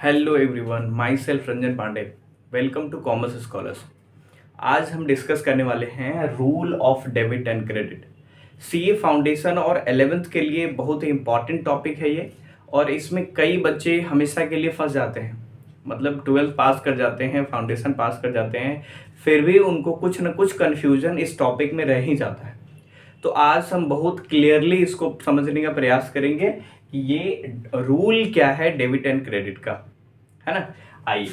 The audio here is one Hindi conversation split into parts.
Hello everyone, my self Ranjan Pandey. Welcome to commerce scholars. आज हम डिस्कस करने वाले हैं rule of debit and credit. CA foundation और 11th के लिए बहुत ही इंपॉर्टेंट टॉपिक है ये। और इसमें कई बच्चे हमेशा के लिए फंस जाते हैं, मतलब 12th पास कर जाते हैं, फाउंडेशन पास कर जाते हैं, फिर भी उनको कुछ न कुछ कन्फ्यूजन इस टॉपिक में रह ही जाता है। तो आज हम बहुत क्लियरली इसको समझने का प्रयास करेंगे कि ये रूल क्या है डेबिट एंड क्रेडिट का, है ना। आइए,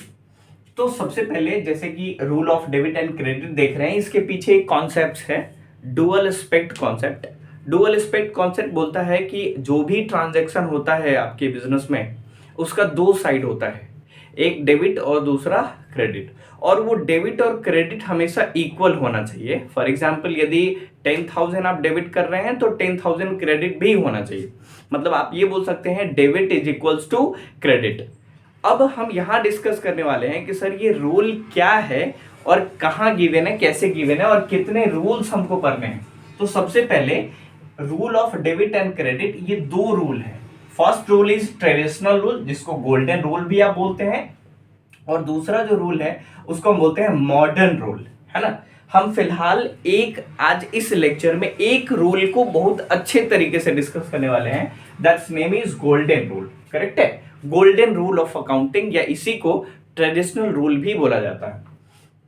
तो सबसे पहले जैसे कि rule of debit and credit देख रहे हैं, इसके पीछे एक कॉन्सेप्ट है, dual aspect concept. Dual aspect concept बोलता है कि जो भी ट्रांजैक्शन होता है आपके बिजनेस में, उसका दो साइड होता है, एक डेबिट और दूसरा क्रेडिट। और वो डेबिट और क्रेडिट हमेशा इक्वल होना चाहिए। फॉर एग्जाम्पल, यदि 10,000 आप डेबिट कर रहे हैं तो 10,000 क्रेडिट भी होना चाहिए। मतलब आप ये बोल सकते हैं debit is equals to credit. अब हम यहाँ डिस्कस करने वाले हैं कि सर ये रूल क्या है और कहाँ गिवन है, कैसे गिवन है और कितने रूल्स हमको पढ़ने हैं। तो सबसे पहले rule of debit and credit, ये दो रूल है। First rule is traditional rule, जिसको गोल्डन रूल भी आप बोलते हैं, और दूसरा जो रूल है उसको हम बोलते हैं मॉडर्न रूल, है ना। हम फिलहाल आज इस लेक्चर में एक रूल को बहुत अच्छे तरीके से डिस्कस करने वाले हैं, that's name is golden rule. Correct है, गोल्डन रूल ऑफ अकाउंटिंग, या इसी को ट्रेडिशनल रूल भी बोला जाता है।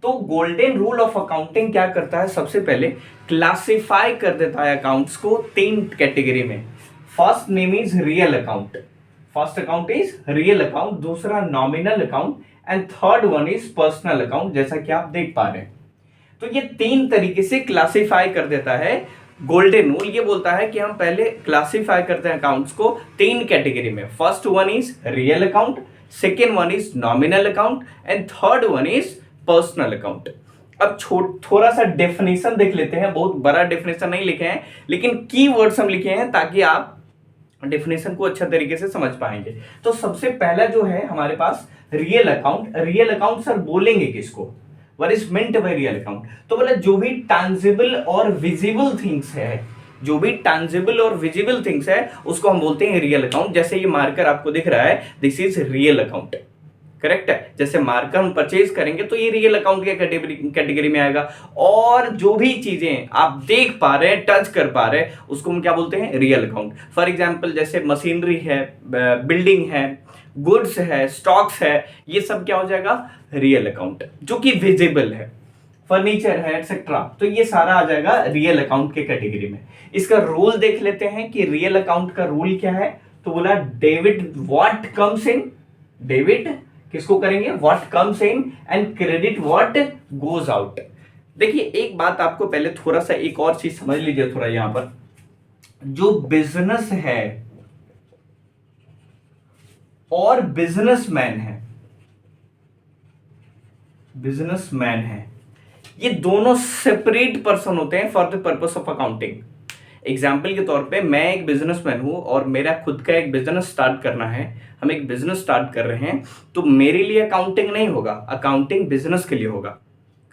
तो गोल्डन रूल ऑफ अकाउंटिंग क्या करता है, सबसे पहले क्लासिफाई कर देता है अकाउंट्स को तीन कैटेगरी में। First name is real account, first account is real account, दूसरा nominal account, and third one is personal account, जैसा कि आप देख पा रहे हैं। तो ये तीन तरीके से क्लासिफाई कर देता है गोल्डन रूल। ये बोलता है कि हम पहले क्लासिफाई करते हैं अकाउंट्स को तीन कैटेगरी में। First one is real account, second one is nominal account, and third one is personal account. अब थोड़ा सा डेफिनेशन देख लेते हैं। बहुत बड़ा डेफिनेशन नहीं लिखे हैं, लेकिन की वर्ड्स हम लिखे हैं ताकि आप डेफिनेशन को अच्छा तरीके से समझ पाएंगे। तो सबसे पहला जो है हमारे पास real account. Real account sir बोलेंगे किसको, what is meant by real account? तो बोले जो भी टैंजिबल और विजिबल थिंग्स है, जो भी टैंजिबल और विजिबल थिंग्स है उसको हम बोलते हैं रियल अकाउंट। जैसे ये मार्कर आपको दिख रहा है, this is real account. Correct है, जैसे मार्कर हम परचेज करेंगे तो ये रियल अकाउंट के कैटेगरी में आएगा। और जो भी चीजें आप देख पा रहे हैं, टच कर पा रहे हैं, उसको हम क्या बोलते हैं, रियल अकाउंट। फॉर एग्जांपल, जैसे मशीनरी है, बिल्डिंग है, गुड्स है, स्टॉक्स है, ये सब क्या हो जाएगा, रियल अकाउंट, जो कि विजिबल है। फर्नीचर है, एक्सेट्रा, तो ये सारा आ जाएगा रियल अकाउंट के कैटेगरी में। इसका रूल देख लेते हैं कि रियल अकाउंट का रूल क्या है। तो बोला debit what comes in, debit किसको करेंगे, what comes in, and credit what goes out. देखिए, एक बात आपको पहले थोड़ा सा एक और चीज समझ लीजिए थोड़ा। यहां पर जो बिजनेस है और बिजनेसमैन है, बिजनेसमैन है, ये दोनों सेपरेट पर्सन होते हैं for the purpose of accounting. Example के तौर पे मैं एक बिजनेसमैन हूं और मेरा खुद का एक बिजनेस स्टार्ट करना है, हम एक बिजनेस स्टार्ट कर रहे हैं, तो मेरे लिए अकाउंटिंग नहीं होगा, अकाउंटिंग बिजनेस के लिए होगा।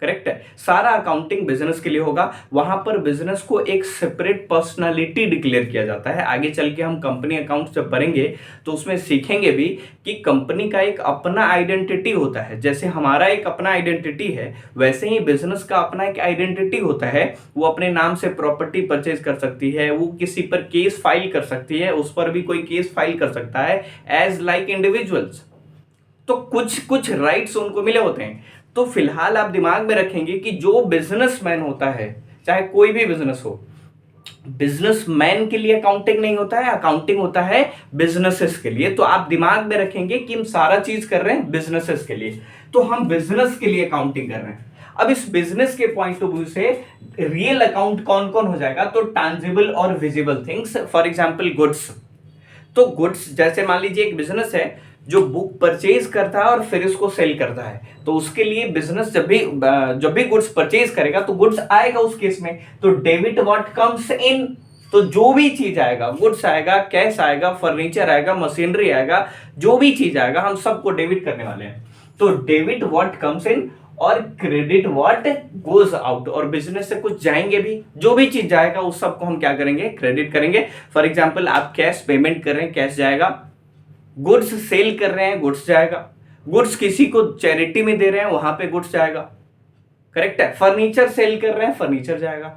करेक्ट है, सारा अकाउंटिंग बिजनेस के लिए होगा। वहां पर बिजनेस को एक सेपरेट पर्सनालिटी डिक्लेयर किया जाता है। आगे चल के हम कंपनी अकाउंट जब पढ़ेंगे तो उसमें सीखेंगे भी कि कंपनी का एक अपना आइडेंटिटी होता है। जैसे हमारा एक अपना आइडेंटिटी है, वैसे ही बिजनेस का अपना एक आइडेंटिटी होता है। वो अपने नाम से प्रॉपर्टी परचेज कर सकती है, वो किसी पर केस फाइल कर सकती है, उस पर भी कोई केस फाइल कर सकता है एज लाइक इंडिविजुअल्स। तो कुछ कुछ राइट्स उनको मिले होते हैं। तो फिलहाल आप दिमाग में रखेंगे कि जो बिजनेसमैन होता है, चाहे कोई भी बिजनेस हो, बिजनेसमैन के लिए अकाउंटिंग नहीं होता है, अकाउंटिंग होता है बिजनेसेस के लिए। तो आप दिमाग में रखेंगे कि हम सारा चीज कर रहे हैं बिजनेसेस के लिए, तो हम बिजनेस के लिए अकाउंटिंग कर रहे हैं। अब इस बिजनेस के पॉइंट ऑफ व्यू से रियल अकाउंट कौन कौन हो जाएगा, तो टैंजिबल और visible things. For example goods, तो गुड्स जैसे मान लीजिए एक बिजनेस है जो बुक परचेज करता है और फिर इसको सेल करता है, तो उसके लिए बिजनेस जब भी गुड्स परचेज करेगा तो गुड्स आएगा उस केस में। तो डेबिट व्हाट कम्स इन, तो जो भी चीज आएगा, गुड्स आएगा, कैश आएगा, फर्नीचर आएगा, मशीनरी आएगा, जो भी चीज आएगा हम सबको डेबिट करने वाले हैं। तो डेबिट व्हाट कम्स इन और क्रेडिट व्हाट गोज आउट। और बिजनेस से कुछ जाएंगे भी, जो भी चीज जाएगा उस सबको हम क्या करेंगे, क्रेडिट करेंगे। फॉर एग्जाम्पल, आप कैश पेमेंट कर रहे हैं, कैश जाएगा, गुड्स सेल कर रहे हैं, गुड्स जाएगा। गुड्स किसी को चैरिटी में दे रहे हैं, वहां पे गुड्स जाएगा। करेक्ट है। फर्नीचर सेल कर रहे हैं, फर्नीचर जाएगा।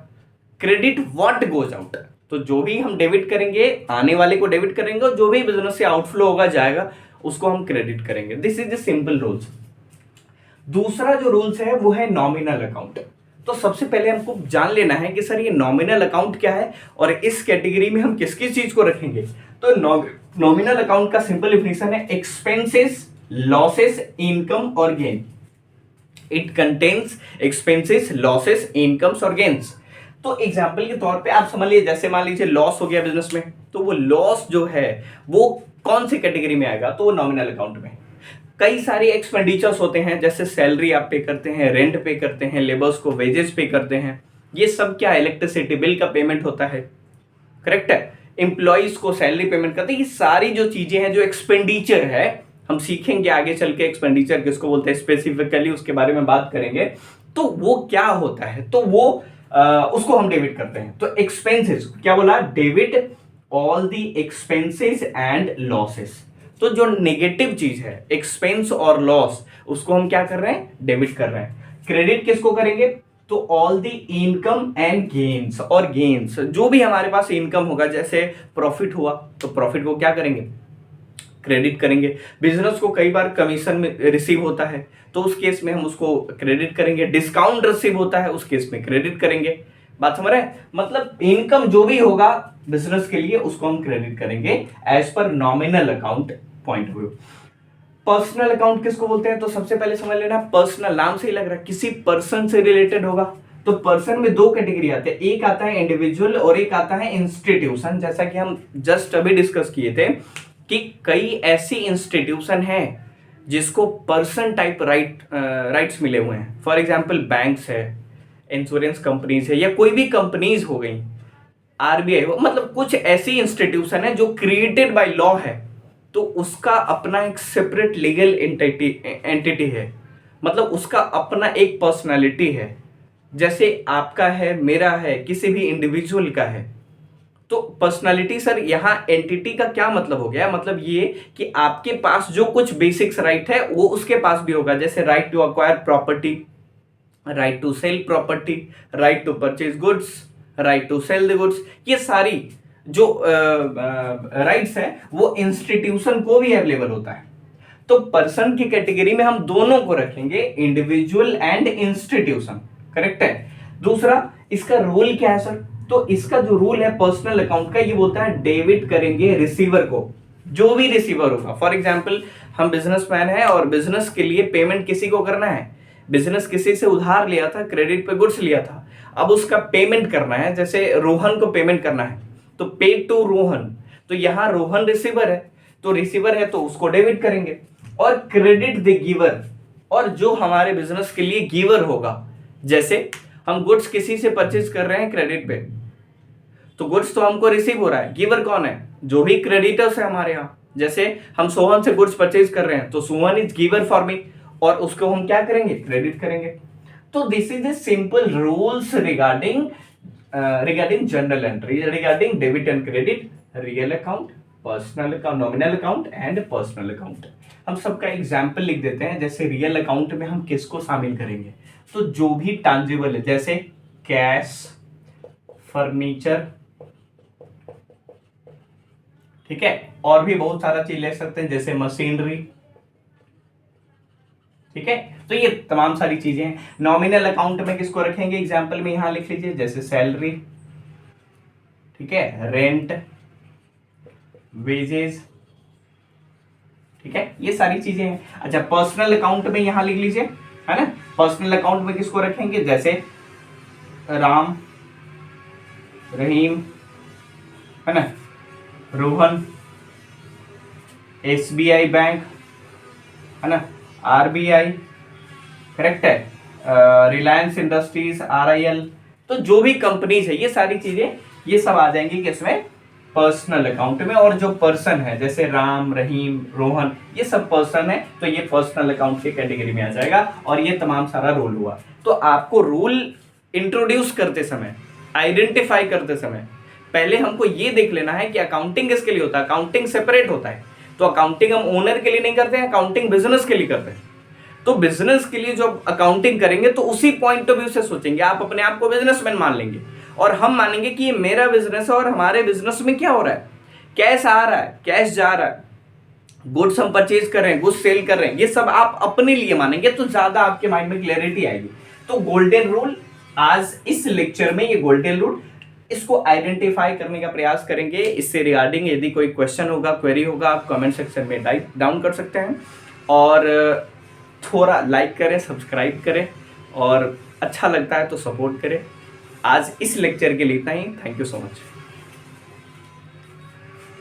क्रेडिट व्हाट गोज आउट, तो जो भी हम डेबिट करेंगे आने वाले को डेबिट करेंगे, और जो भी बिजनेस से आउटफ्लो होगा जाएगा उसको हम क्रेडिट करेंगे। This is the simple rules. दूसरा जो रूल्स है वो है नॉमिनल अकाउंट। तो सबसे पहले हमको जान लेना है कि सर ये नॉमिनल अकाउंट क्या है और इस कैटेगरी में हम किस किस चीज को रखेंगे। तो नॉमिनल अकाउंट का सिंपल डेफिनेशन है एक्सपेंसेस, लॉसेस, इनकम और gain. It contains expenses, losses, incomes और गेन्स। तो एग्जाम्पल के तौर पे आप समझ लीजिए, जैसे मान लीजिए लॉस हो गया बिजनेस में, तो वो लॉस जो है वो कौन सी कैटेगरी में आएगा, तो वो नॉमिनल अकाउंट में। कई सारे एक्सपेंडिचर्स होते हैं, जैसे सैलरी आप पे करते हैं, रेंट पे करते हैं, लेबर्स को वेजेस पे करते हैं, ये सब क्या, इलेक्ट्रिसिटी बिल का पेमेंट होता है। करेक्ट है। एम्प्लॉइज को सैलरी पेमेंट करते हैं। ये सारी जो चीजें हैं, जो एक्सपेंडिचर है, हम सीखेंगे आगे चल के एक्सपेंडिचर किसको बोलते हैं स्पेसिफिकली, उसके बारे में बात करेंगे। तो वो क्या होता है, तो वो उसको हम डेबिट करते हैं। तो एक्सपेंसेस क्या बोला, debit all the expenses and losses. तो जो नेगेटिव चीज है एक्सपेंस और लॉस, उसको हम क्या कर रहे हैं, डेबिट कर रहे हैं। क्रेडिट किसको करेंगे, तो all the income and gains, और गेन्स जो भी हमारे पास इनकम होगा, जैसे प्रॉफिट हुआ तो प्रॉफिट को क्या करेंगे, क्रेडिट करेंगे। बिजनेस को कई बार कमीशन में रिसीव होता है, तो उस केस में हम उसको क्रेडिट करेंगे। डिस्काउंट रिसीव होता है, उस केस में क्रेडिट करेंगे। बात समझ रहे हैं, मतलब इनकम जो भी होगा बिजनेस के लिए उसको हम क्रेडिट करेंगे as per nominal account point of view. Personal account किसको बोलते हैं, तो सबसे पहले समझ लेना, पर्सनल नाम से ही लग रहा है किसी पर्सन से रिलेटेड होगा। तो पर्सन में दो कैटेगरी आते हैं, एक आता है इंडिविजुअल और एक आता है इंस्टीट्यूशन। जैसा कि हम जस्ट अभी डिस्कस किए थे कि कई ऐसी इंस्टीट्यूशन हैं जिसको पर्सन टाइप राइट्स मिले हुए हैं। फॉर एग्जांपल बैंक्स है, इंश्योरेंस कंपनीज है, या कोई भी कंपनीज हो गई, आरबीआई हो, मतलब कुछ ऐसी इंस्टीट्यूशन है जो क्रिएटेड बाय लॉ है, तो उसका अपना एक सेपरेट लीगल एंटिटी है, मतलब उसका अपना एक पर्सनालिटी है। जैसे आपका है, मेरा है, किसी भी इंडिविजुअल का है। तो पर्सनालिटी सर यहाँ एंटिटी का क्या मतलब हो गया, मतलब ये कि आपके पास जो कुछ बेसिक्स राइट है वो उसके पास भी होगा। जैसे right to acquire property, right to sell property, right to purchase goods, right to sell the goods, ये सारी जो राइट्स है वो इंस्टीट्यूशन को भी अवेलेबल होता है। तो पर्सन की कैटेगरी में हम दोनों को रखेंगे, इंडिविजुअल एंड इंस्टीट्यूशन। करेक्ट है। दूसरा, इसका रूल क्या है सर, तो इसका जो रूल है पर्सनल अकाउंट का, ये बोलता है डेबिट करेंगे रिसीवर को, जो भी रिसीवर होगा। फॉर एग्जांपल हम बिजनेसमैन है और बिजनेस के लिए पेमेंट किसी को करना है, बिजनेस किसी से उधार लिया था, क्रेडिट पे गुड्स लिया था, अब उसका पेमेंट करना है, जैसे रोहन को पेमेंट करना है, तो पे टू रोहन। तो यहां रोहन रिसीवर है, तो रिसीवर है तो उसको डेबिट करेंगे। और क्रेडिट द गिवर, और जो हमारे बिजनेस के लिए गिवर होगा, जैसे हम गुड्स किसी से परचेज कर रहे हैं क्रेडिट पे, तो गुड्स तो हमको रिसीव हो रहा है, गिवर कौन है, जो भी क्रेडिटर्स है हमारे यहाँ। जैसे हम सोहन से गुड्स परचेज कर रहे हैं, तो Sohan is giver for me, और उसको हम क्या करेंगे, क्रेडिट करेंगे। तो this is a simple rules regarding general entry, regarding debit and credit, real account, personal account, nominal account and personal account. हम सबका एग्जाम्पल लिख देते हैं। जैसे रियल अकाउंट में हम किसको शामिल करेंगे, तो जो भी टांजिबल है, जैसे कैश, फर्नीचर, ठीक है, और भी बहुत सारा चीज ले सकते हैं, जैसे मशीनरी, ठीक है। तो ये तमाम सारी चीजें हैं। नॉमिनल अकाउंट में किसको रखेंगे, एग्जाम्पल में यहां लिख लीजिए, जैसे सैलरी, ठीक है, रेंट, वेजेस, ठीक है, ये सारी चीजें हैं। अच्छा, पर्सनल अकाउंट में यहां लिख लीजिए, है ना, पर्सनल अकाउंट में किसको रखेंगे, जैसे राम, रहीम, है ना, रोहन, एसबीआई बैंक, है ना, आरबीआई, करेक्ट है, रिलायंस इंडस्ट्रीज, आरआईएल। तो जो भी कंपनीज है, ये सारी चीजें ये सब आ जाएंगी किसमें, पर्सनल अकाउंट में। और जो पर्सन है, जैसे राम, रहीम, रोहन, ये सब पर्सन है, तो ये पर्सनल अकाउंट की कैटेगरी में आ जाएगा। और ये तमाम सारा रूल हुआ। तो आपको रूल इंट्रोड्यूस करते समय, आइडेंटिफाई करते समय, पहले हमको ये देख लेना है कि अकाउंटिंग किसके लिए होता है, अकाउंटिंग सेपरेट होता है। तो अकाउंटिंग हम ओनर के लिए नहीं करते हैं, अकाउंटिंग बिजनेस के लिए करते हैं। तो बिजनेस के लिए जो अकाउंटिंग करेंगे तो उसी पॉइंट ऑफ व्यू से सोचेंगे। आप अपने आप को बिजनेसमैन मान लेंगे और हम मानेंगे कि ये मेरा बिजनेस है और हमारे बिजनेस में क्या हो रहा है, कैश आ रहा है, कैश जा रहा है, गुड्स हम परचेज कर रहे हैं, गुड्स सेल कर रहे हैं, ये सब आप अपने लिए मानेंगे तो ज्यादा आपके माइंड में क्लैरिटी आएगी। तो गोल्डन रूल, आज इस लेक्चर में ये गोल्डन रूल, इसको आइडेंटिफाई करने का प्रयास करेंगे। इससे रिगार्डिंग यदि कोई क्वेश्चन होगा, क्वेरी होगा, आप कमेंट सेक्शन में टाइप डाउन कर सकते हैं और थोड़ा लाइक करें, सब्सक्राइब करें और अच्छा लगता है तो सपोर्ट करें। आज इस लेक्चर के लिए इतना ही। Thank you so much.